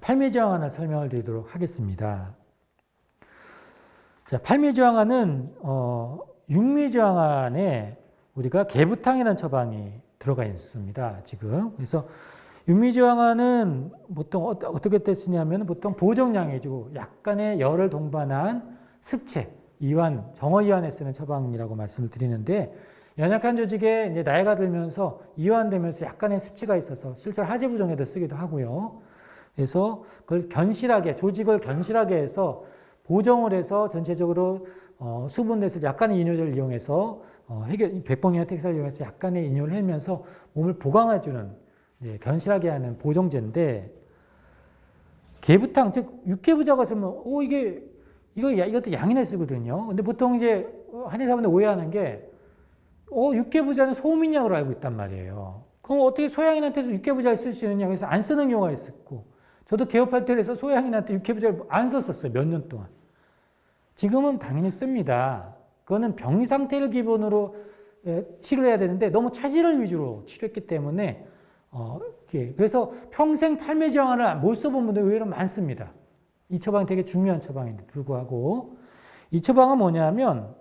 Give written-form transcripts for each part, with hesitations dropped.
팔미저항 하나 설명을 드리도록 하겠습니다. 자, 팔미저항안은 육미저항안에 우리가 개부탕이라는 처방이 들어가 있습니다. 지금. 그래서 육미저항안은 보통 어떻게 쓰냐면 보통 보정량이죠. 약간의 열을 동반한 습체, 이완, 정어이완에 쓰는 처방이라고 말씀을 드리는데 연약한 조직에 이제 나이가 들면서 이완되면서 약간의 습체가 있어서 실제로 하지부종에도 쓰기도 하고요. 그래서 그걸 견실하게, 조직을 견실하게 해서 보정을 해서 전체적으로 수분에서 약간의 이뇨제를 이용해서 백봉이나 택사를 이용해서 약간의 이뇨를 하면서 몸을 보강해주는 견실하게 하는 보정제인데 개부탕 즉 육개부자가 쓰면 이것도 양인에 쓰거든요. 근데 보통 이제 한의사분들 오해하는 게 육개부자는 소민약으로 알고 있단 말이에요. 그럼 어떻게 소양인한테서 육개부자를 쓸 수 있느냐? 그래서 안 쓰는 경우가 있었고 저도 개업할 때 해서 소양인한테 육개부자를 안 썼었어요. 몇 년 동안. 지금은 당연히 씁니다. 그거는 병리 상태를 기본으로 치료해야 되는데 너무 체질을 위주로 치료했기 때문에 그래서 평생 팔미저항을 못 써본 분들 의외로 많습니다. 이 처방이 되게 중요한 처방인데 불구하고 이 처방은 뭐냐면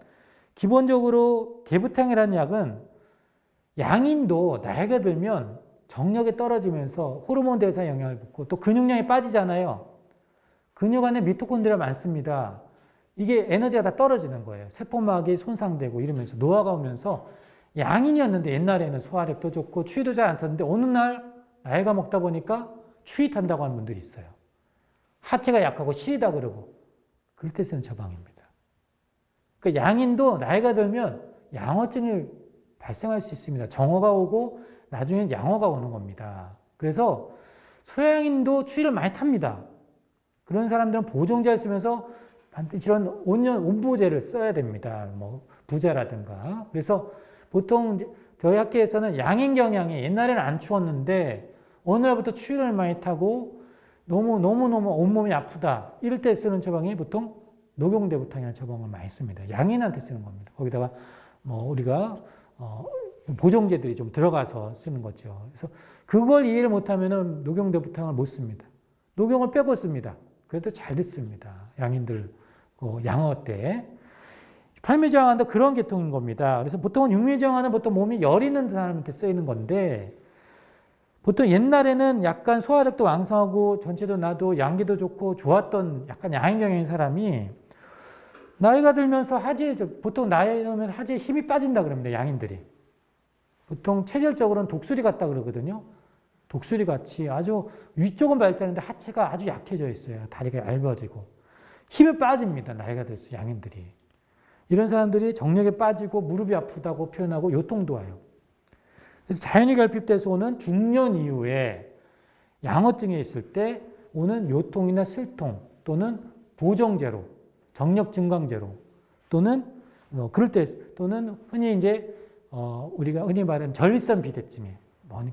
기본적으로 개부탕이라는 약은 양인도 나이가 들면 정력이 떨어지면서 호르몬 대사에 영향을 받고 또 근육량이 빠지잖아요. 근육 안에 미토콘드리아 많습니다. 이게 에너지가 다 떨어지는 거예요. 세포막이 손상되고 이러면서 노화가 오면서 양인이었는데 옛날에는 소화력도 좋고 추위도 잘 안 탔는데 어느 날 나이가 먹다 보니까 추위 탄다고 하는 분들이 있어요. 하체가 약하고 시리다 그러고 그럴 때 쓰는 처방입니다. 그 양인도 나이가 들면 양어증이 발생할 수 있습니다. 정어가 오고 나중엔 양어가 오는 겁니다. 그래서 소양인도 추위를 많이 탑니다. 그런 사람들은 보정제를 쓰면서 반드시 이런 온부제를 써야 됩니다. 뭐 부자라든가. 그래서 보통 저희 학교에서는 양인 경향이 옛날에는 안 추웠는데 어느 날부터 추위를 많이 타고 너무너무 온몸이 아프다. 이럴 때 쓰는 처방이 보통 녹용대부탕이라는 처방을 많이 씁니다. 양인한테 쓰는 겁니다. 거기다가 우리가 보정제들이 좀 들어가서 쓰는 거죠. 그래서 그걸 이해를 못하면은 녹용대부탕을 못 씁니다. 녹용을 빼고 씁니다. 그래도 잘 듣습니다. 양인들 양어 때. 팔미저항안도 그런 계통인 겁니다. 그래서 보통은 육미저항안은 보통 몸이 열 있는 사람한테 쓰이는 건데 보통 옛날에는 약간 소화력도 왕성하고 전체도 나도 양기도 좋고 좋았던 약간 양인 경향인 사람이 나이가 들면서 보통 나이 들면 하지에 힘이 빠진다 그럽니다. 양인들이. 보통 체질적으로는 독수리 같다 그러거든요. 독수리 같이 아주 위쪽은 발달했는데 하체가 아주 약해져 있어요. 다리가 얇아지고. 힘이 빠집니다. 나이가 들수록 양인들이. 이런 사람들이 정력에 빠지고 무릎이 아프다고 표현하고 요통도 와요. 그래서 자연히 결핍돼서 오는 중년 이후에 양어증에 있을 때 오는 요통이나 슬통 또는 보정제로 정력 증강제로 또는 그럴 때 또는 흔히 이제 우리가 흔히 말하는 전립선 비대증에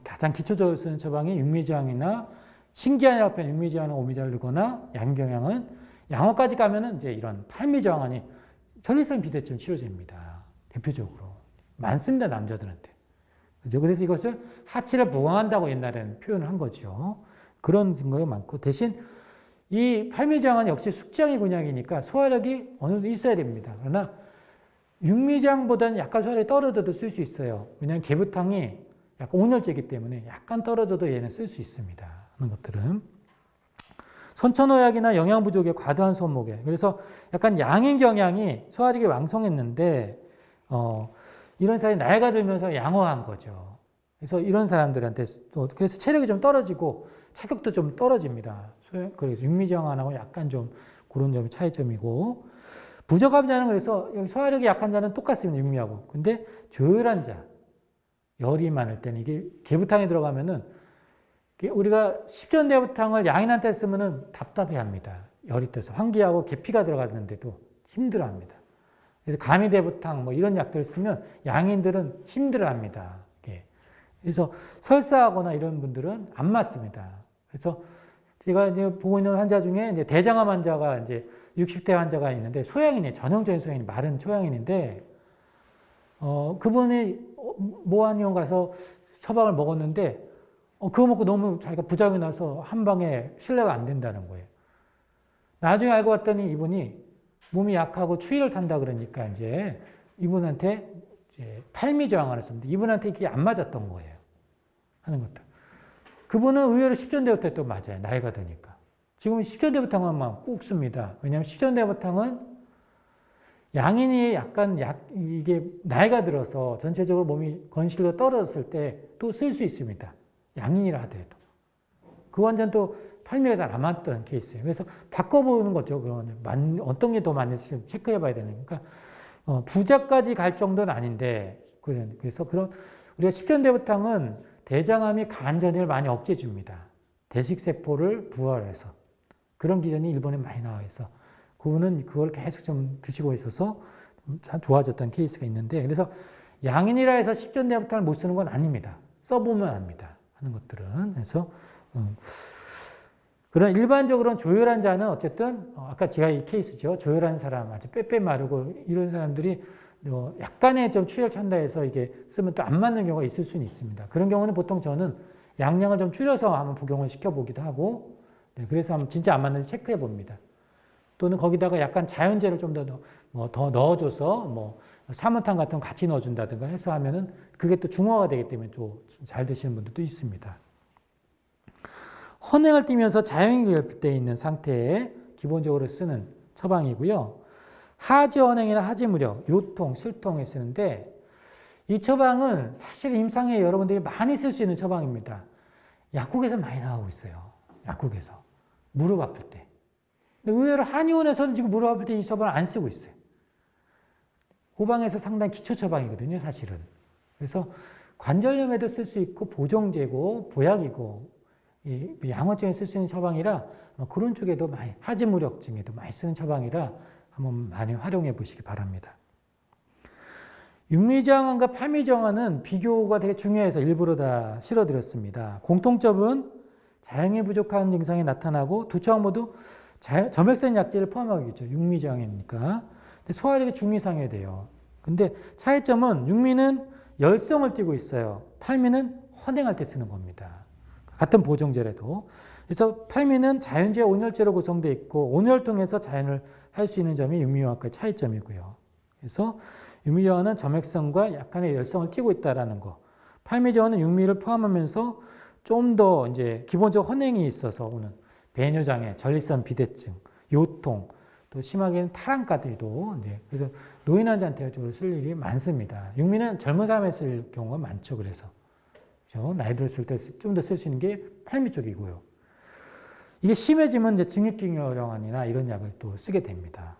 가장 기초적으로 쓰는 처방이 육미저항이나 신기한이라고 표현 육미저항은 오미자를 넣거나 양경향은 양어까지 가면은 이제 이런 팔미저항안이 전립선 비대증 치료제입니다. 대표적으로 많습니다. 남자들한테. 그죠? 그래서 이것을 하체를 보강한다고 옛날에는 표현을 한 거죠. 그런 증거가 많고 대신 이 팔미저항은 역시 숙지항이 군약이니까 소화력이 어느 정도 있어야 됩니다. 그러나 육미저항보다는 약간 소화력이 떨어져도 쓸 수 있어요. 왜냐하면 개부탕이 약간 온열제이기 때문에 약간 떨어져도 얘는 쓸 수 있습니다. 하는 것들은. 선천호약이나 영양 부족에 과도한 손목에 그래서 약간 양인 경향이 소화력이 왕성했는데 이런 사람이 나이가 들면서 양호한 거죠. 그래서 이런 사람들한테 그래서 체력이 좀 떨어지고 체격도 좀 떨어집니다. 그래서 육미저항안하고 약간 좀 그런 점이 차이점이고 부족한 자는 그래서 소화력이 약한 자는 똑같습니다. 육미하고. 근데 조혈한 자 열이 많을 때는 이게 개부탕에 들어가면은 우리가 십전대부탕을 양인한테 쓰면은 답답해합니다. 열이 떠서 환기하고 계피가 들어가는데도 힘들어합니다. 그래서 가미대부탕 이런 약들 쓰면 양인들은 힘들어합니다. 그래서 설사하거나 이런 분들은 안 맞습니다. 그래서 제가 이제 보고 있는 환자 중에 이제 대장암 환자가 이제 60대 환자가 있는데 소양인이 전형적인 소양인 마른 소양인인데 그분이 모한의원 가서 처방을 먹었는데 그거 먹고 너무 자기가 부작용이 나서 한 방에 실내가 안 된다는 거예요. 나중에 알고 봤더니 이분이 몸이 약하고 추위를 탄다 그러니까 이제 이분한테 이제 팔미저항을 했습니다. 이분한테 이게 안 맞았던 거예요. 하는 것도. 그분은 의외로 십전대부터 또 맞아요. 나이가 드니까. 지금 십전대부탕은 막 꾹 씁니다. 왜냐하면 십전대부탕은 양인이 약간 이게 나이가 들어서 전체적으로 몸이 건실로 떨어졌을 때 또 쓸 수 있습니다. 양인이라 하더라도. 그 완전 또 팔미가 잘 안 맞던 케이스예요. 그래서 바꿔보는 거죠. 그러면 어떤 게 더 맞는지 체크해 봐야 되니까. 부작까지 갈 정도는 아닌데, 그래서 우리가 십전대부탕은 대장암이 간 전이를 많이 억제해 줍니다. 대식세포를 부활해서. 그런 기전이 일본에 많이 나와 있어. 그분은 그걸 계속 좀 드시고 있어서 참 좋아졌던 케이스가 있는데, 그래서 양인이라 해서 십전대부탕을 못 쓰는 건 아닙니다. 써보면 압니다. 하는 것들은. 그래서, 그런 일반적으로는 조혈한 자는 어쨌든, 아까 제가 이 케이스죠. 조혈한 사람, 아주 빼빼 마르고 이런 사람들이 약간의 좀 추열 찬다 해서 이게 쓰면 또 안 맞는 경우가 있을 수는 있습니다. 그런 경우는 보통 저는 양량을 좀 줄여서 한번 복용을 시켜보기도 하고, 그래서 한번 진짜 안 맞는지 체크해 봅니다. 또는 거기다가 약간 자연제를 좀 더 넣어줘서 사문탕 같은 거 같이 넣어준다든가 해서 하면은 그게 또 중화가 되기 때문에 또 잘 드시는 분들도 있습니다. 헌행을 띠면서 자연이 결핍되어 있는 상태에 기본적으로 쓰는 처방이고요. 하지헌행이나 하지무력, 요통, 술통에 쓰는데 이 처방은 사실 임상에 여러분들이 많이 쓸 수 있는 처방입니다. 약국에서 많이 나오고 있어요. 약국에서. 무릎 아플 때. 근데 의외로 한의원에서는 지금 무릎 아플 때 이 처방을 안 쓰고 있어요. 호방에서 상당히 기초 처방이거든요, 사실은. 그래서 관절염에도 쓸 수 있고 보정제고 보약이고 양어증에 쓸 수 있는 처방이라 그런 쪽에도 많이 하지무력증에도 많이 쓰는 처방이라 한번 많이 활용해 보시기 바랍니다. 육미저항과 팔미저항은 비교가 되게 중요해서 일부러 다 실어드렸습니다. 공통점은 자양이 부족한 증상이 나타나고 두 처방 모두 점액성 약제를 포함하겠죠. 육미저항이니까. 근데 소화력이 중이상해야 돼요. 근데 차이점은 육미는 열성을 띠고 있어요. 팔미는 헌행할 때 쓰는 겁니다. 같은 보정제라도. 그래서 팔미는 자연제 온열제로 구성되어 있고 온열 통해서 자연을 할 수 있는 점이 육미저항과의 차이점이고요. 그래서 육미저항은 점액성과 약간의 열성을 띠고 있다라는 거. 팔미저항은 육미를 포함하면서 좀 더 이제 기본적 헌행이 있어서 오는 배뇨장애, 전립선 비대증, 요통, 또 심하게는 탈환까지도 그래서 노인 환자한테 주로 쓸 일이 많습니다. 육미는 젊은 사람에 쓸 경우가 많죠. 그래서 그렇죠? 나이 들었을 때 좀 더 쓸 수 있는 게 팔미 쪽이고요. 이게 심해지면 이제 증액기혈환이나 이런 약을 또 쓰게 됩니다.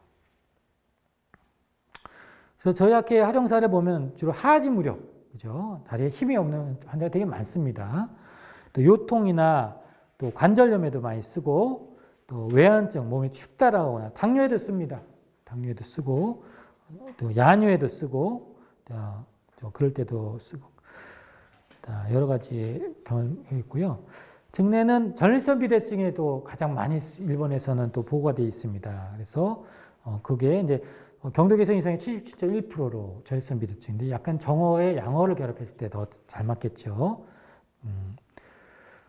그래서 저희 학회 활용사를 보면 주로 하지무력, 그죠? 다리에 힘이 없는 환자가 되게 많습니다. 또 요통이나 또 관절염에도 많이 쓰고 또 외환증, 몸이 춥다라거나 당뇨에도 씁니다. 당뇨에도 쓰고 또 야뇨에도 쓰고 그럴 때도 쓰고 여러 가지 경험이 있고요. 증례는 전립선 비대증에도 가장 많이 일본에서는 또 보고가 되어 있습니다. 그래서 그게 이제 경도개선 이상의 77.1%로 전립선 비대증인데 약간 정어에 양어를 결합했을 때 더 잘 맞겠죠.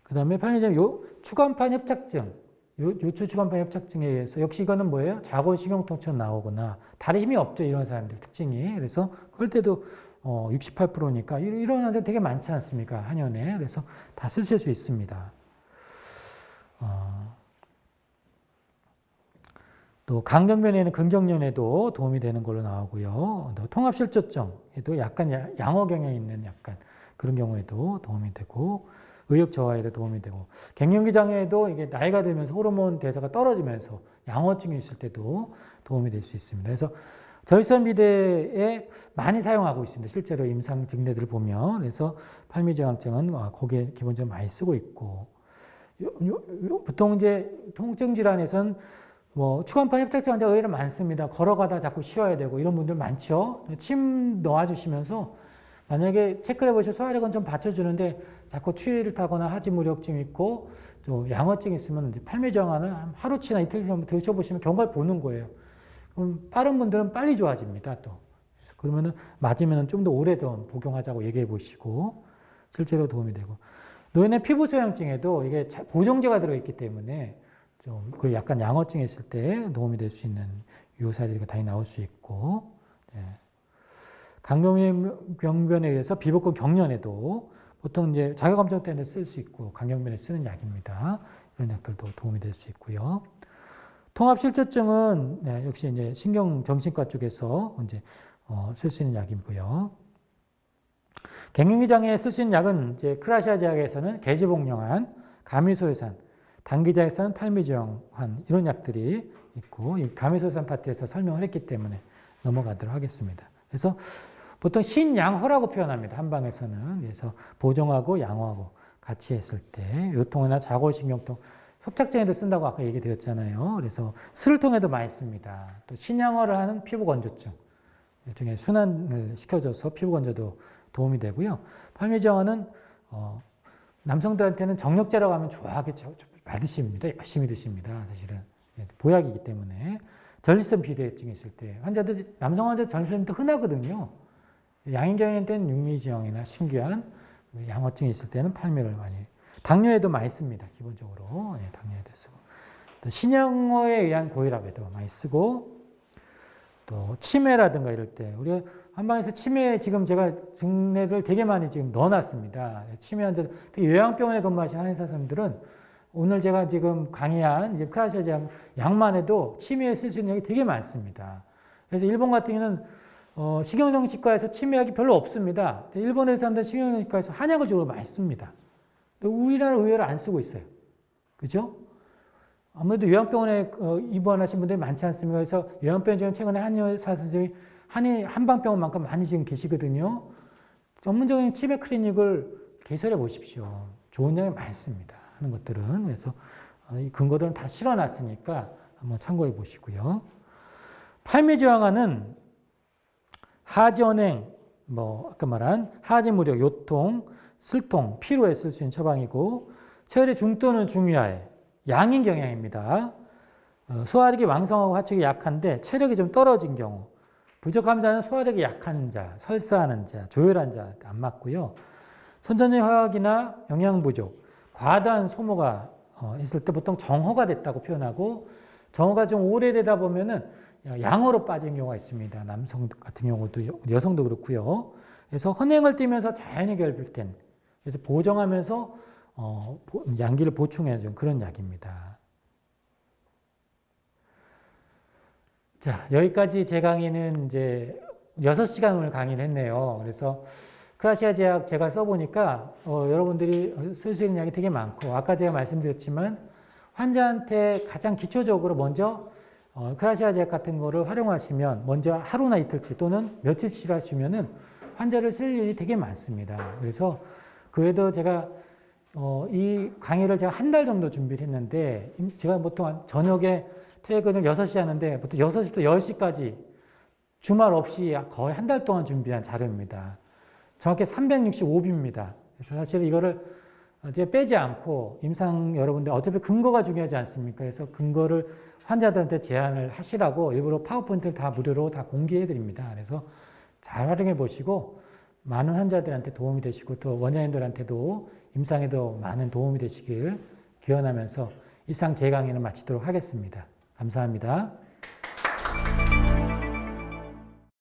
그 다음에 편의점 추간판 협착증, 요추 추간판 협착증에 의해서 역시 이거는 뭐예요? 자골신경통처럼 나오거나 다리 힘이 없죠. 이런 사람들 특징이. 그래서 그럴 때도 68%니까 이런 환자 되게 많지 않습니까? 한의원에. 그래서 다 쓰실 수 있습니다. 또 강경변에는 긍정연에도 도움이 되는 걸로 나오고요. 또 통합실조증에도 약간 양어 경향이 있는 약간 그런 경우에도 도움이 되고 의욕 저하에도 도움이 되고 갱년기 장애에도 이게 나이가 들면서 호르몬 대사가 떨어지면서 양어증이 있을 때도 도움이 될 수 있습니다. 그래서 전립선 비대에 많이 사용하고 있습니다. 실제로 임상 증례들을 보면. 그래서 팔미저항증은 거기에 기본적으로 많이 쓰고 있고 보통 이제 통증 질환에서는 추간판 협착증 환자가 의외로 많습니다. 걸어가다 자꾸 쉬어야 되고 이런 분들 많죠. 침 넣어주시면서 만약에 체크를 해보시면 소화력은 좀 받쳐주는데 자꾸 추위를 타거나 하지무력증 있고 또 양어증 있으면 팔미저항을 하루치나 이틀 정도 드셔보시면 경과를 보는 거예요. 그럼 빠른 분들은 빨리 좋아집니다. 또 그러면은 맞으면 좀 더 오래전 복용하자고 얘기해 보시고 실제로 도움이 되고 노인의 피부 소양증에도 이게 보정제가 들어있기 때문에 좀 그 약간 양어증이 있을 때 도움이 될 수 있는 유효사례가 당연히 나올 수 있고, 예. 강경변에 의해서 비복근 경련에도 보통 이제 자가검정 때문에 쓸 수 있고 강경변에 쓰는 약입니다. 이런 약들도 도움이 될 수 있고요. 통합실저증은 네, 역시 이제 신경정신과 쪽에서 이제 쓸 수 있는 약이고요. 갱년기 장애에 쓸 수 있는 약은 이제 크라시아 제약에서는 계지복령한, 가미소요산, 단기자에서는 팔미지영환 이런 약들이 있고 이 가미소요산 파트에서 설명을 했기 때문에 넘어가도록 하겠습니다. 그래서 보통 신양허라고 표현합니다. 한방에서는. 그래서 보정하고 양호하고 같이 했을 때 요통이나 자골신경통, 협착증에도 쓴다고 아까 얘기 드렸잖아요. 그래서 스를통에도 많이 씁니다. 또 신양허를 하는 피부 건조증, 일종의 순환을 시켜줘서 피부 건조도 도움이 되고요. 팔미지영환은 남성들한테는 정력제라고 하면 좋아하게 많이 드십니다. 열심히 드십니다. 사실은 보약이기 때문에. 전립선 비대증이 있을 때 환자들, 남성 환자 전립선도 흔하거든요. 양인경련 때는 육미지영이나 신규한 양어증이 있을 때는 팔미를 많이. 당뇨에도 많이 씁니다. 기본적으로. 네, 당뇨에도 쓰고. 또 신양어에 의한 고혈압에도 많이 쓰고, 또 치매라든가 이럴 때 우리 한방에서 치매 지금 제가 증례를 되게 많이 지금 넣어놨습니다. 치매 환자들, 특히 요양병원에 근무하시는 한의사 선생님들은 오늘 제가 지금 강의한 이제 크라시아 제약 약만 해도 치매에 쓸 수 있는 약이 되게 많습니다. 그래서 일본 같은 경우는 신경정신과에서 치매약이 별로 없습니다. 일본의 사람들은 신경정신과에서 한약을 주로 많이 씁니다. 우리나라 의외로 안 쓰고 있어요. 그죠? 아무래도 요양병원에 입원하신 분들이 많지 않습니까? 그래서 요양병원 지금 최근에 한의사 선생님이 한방병원만큼 많이 지금 계시거든요. 전문적인 치매 클리닉을 개설해 보십시오. 좋은 약이 많습니다. 하는 것들은. 그래서 이 근거들은 다 실어놨으니까 한번 참고해 보시고요. 팔미지왕화는 하지언행, 아까 말한 하지무력, 요통, 슬통, 피로에 쓸 수 있는 처방이고, 체열의 중도는 중유하에 양인 경향입니다. 소화력이 왕성하고 하축이 약한데 체력이 좀 떨어진 경우, 부족한 자는 소화력이 약한 자, 설사하는 자, 조혈한 자 안 맞고요. 선천적 허약이나 영양 부족, 과다한 소모가 있을 때 보통 정허가 됐다고 표현하고, 정허가 좀 오래되다 보면은 양허로 빠진 경우가 있습니다. 남성 같은 경우도 여성도 그렇고요. 그래서 헌행을 띠면서 자연히 결핍된, 그래서 보정하면서 양기를 보충해 준 그런 약입니다. 자, 여기까지 제 강의는 이제 6시간 오늘 강의를 했네요. 그래서 크라시아 제약 제가 써보니까 여러분들이 쓸 수 있는 약이 되게 많고, 아까 제가 말씀드렸지만 환자한테 가장 기초적으로 먼저 크라시아 제약 같은 거를 활용하시면 먼저 하루나 이틀치 또는 며칠씩 하시면은 환자를 쓸 일이 되게 많습니다. 그래서 그 외에도 제가 이 강의를 제가 한 달 정도 준비를 했는데, 제가 보통 저녁에 퇴근을 6시 하는데 보통 6시부터 10시까지 주말 없이 거의 한 달 동안 준비한 자료입니다. 정확히 365비입니다. 그래서 사실 이거를 이제 빼지 않고 임상 여러분들 어차피 근거가 중요하지 않습니까? 그래서 근거를 환자들한테 제안을 하시라고 일부러 파워포인트를 다 무료로 다 공개해 드립니다. 그래서 잘 활용해 보시고 많은 환자들한테 도움이 되시고 또 원장님들한테도 임상에도 많은 도움이 되시길 기원하면서 이상 제 강의는 마치도록 하겠습니다. 감사합니다.